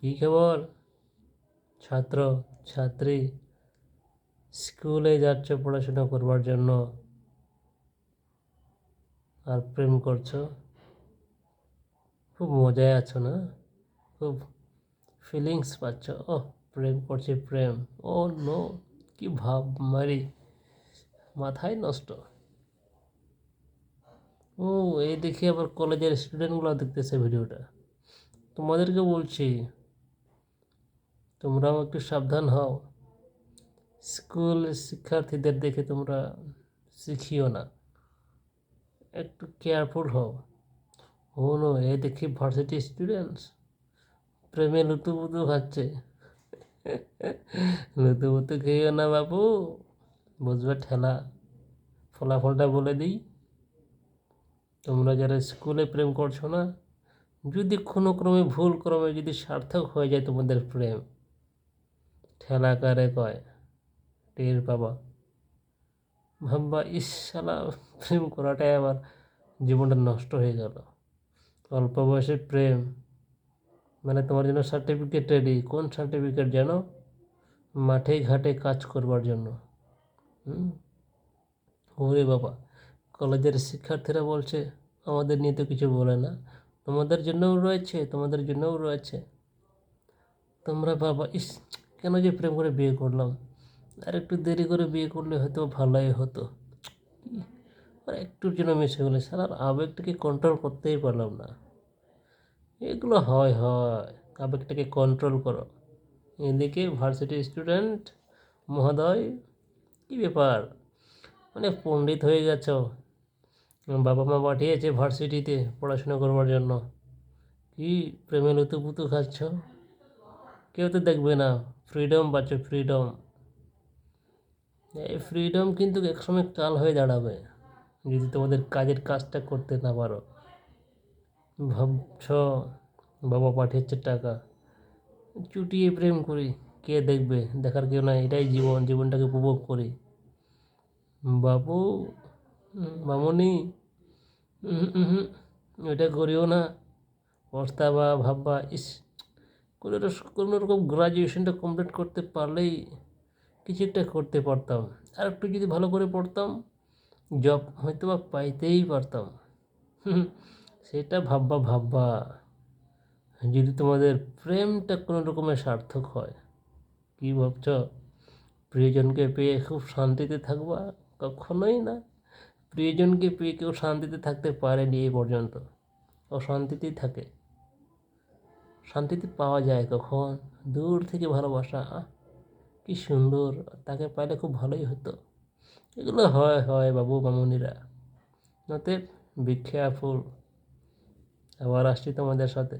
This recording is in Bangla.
কি খবর? ছাত্র ছাত্রী স্কুলে যাচ্ছ পড়াশোনা করবার জন্য, আর প্রেম করছো? খুব মজায় আছো না? খুব ফিলিংস পাচ্ছ? ও, প্রেম করছি, প্রেম। ও নো, কি ভাব মারি, মাথায় নষ্ট। ও, এই দেখি আবার কলেজের স্টুডেন্টগুলো দেখতেছে ভিডিওটা। তোমাদেরকে বলছি, তোমরাও একটু সাবধান হও। স্কুল শিক্ষার্থীদের দেখে তোমরা শিখিও না, একটু কেয়ারফুল হও। ও নো, এই দেখি ভার্সিটি স্টুডেন্টস প্রেমে লুতুপুতু খাচ্ছে। লুতুপুতু খেয়েও না বাবু, বুঝবে ঠেলা। ফলাফলটা বলে দিই, তোমরা যারা স্কুলে প্রেম করছো না, যদি কোনো ক্রমে ভুল ক্রমে যদি সার্থক হয়ে যায় তোমাদের প্রেম, ঠেলা কারে কয় টের পাবা। ভাববা, ইস শালা, প্রেম করাটাই আমার জীবনটা নষ্ট হয়ে গেল। অল্প বয়সে প্রেম মানে তোমার জন্য সার্টিফিকেট রেডি। কোন সার্টিফিকেট যেন? মাঠে ঘাটে কাজ করবার জন্য। ওরে বাবা, কলেজের শিক্ষার্থীরা বলছে আমাদের নিয়ে তো কিছু বলে না, তোমাদের জন্যও রয়েছে, তোমাদের জন্যও রয়েছে। তোমরা বাবা, ইস, কেন যে প্রেম করে বিয়ে করলাম, আর একটু দেরি করে বিয়ে করলে হয়তো ভালোই হতো। আর একটুর জন্য মিশে গেলে সারা আবেগটাকে কন্ট্রোল করতেই পারলাম না। এগুলো হয় হয়, আবেগটাকে কন্ট্রোল করো। এদিকে ভার্সিটি স্টুডেন্ট মহোদয়, কী ব্যাপার, মানে পণ্ডিত হয়ে গেছো, বাবা মা পাঠিয়েছে ভার্সিটিতে পড়াশোনা করবার জন্য, কি প্রেমে লুতুপুতু খাচ্ছ? কেউ তো দেখবে না, ফ্রিডম পাচ্ছ, ফ্রিডম। এই ফ্রিডম কিন্তু একসময় কাল হয়ে দাঁড়াবে যদি তোমাদের কাজের কাজটা করতে না পারো। ভাবছ বাবা পাঠিয়েছে টাকা, চুটিয়ে প্রেম করি, কে দেখবে, দেখার কেউ নাই, এটাই জীবন, জীবনটাকে উপভোগ করি। বাবু, মামনি, এটা করিও না। পস্তাবা, ভাববা, ইস, কোনো রকম গ্রাজুয়েশনটা কমপ্লিট করতে পারলেই কিছু একটা করতে পারতাম, আর একটু যদি ভালো করে পড়তাম, জব হয়তো বা পাইতেই পারতাম। সেটা ভাববা ভাববা, যদি তোমাদের প্রেমটা কোনো রকমের সার্থক হয়। কি ভাবছ, প্রিয়জনকে পেয়ে খুব শান্তিতে থাকবা? কখনোই না। প্রিয়জনকে পেয়ে কেউ শান্তিতে থাকতে পারেনি এই পর্যন্ত, অশান্তিতেই থাকে। শান্তিতে পাওয়া যায় কখন? দূর থেকে ভালোবাসা, কি সুন্দর, তাকে পাইলে খুব ভালোই হতো। এগুলো হয় হয় বাবু মামুনিরা। অতএব বি কেয়ারফুল। আবার আসছি তোমাদের সাথে।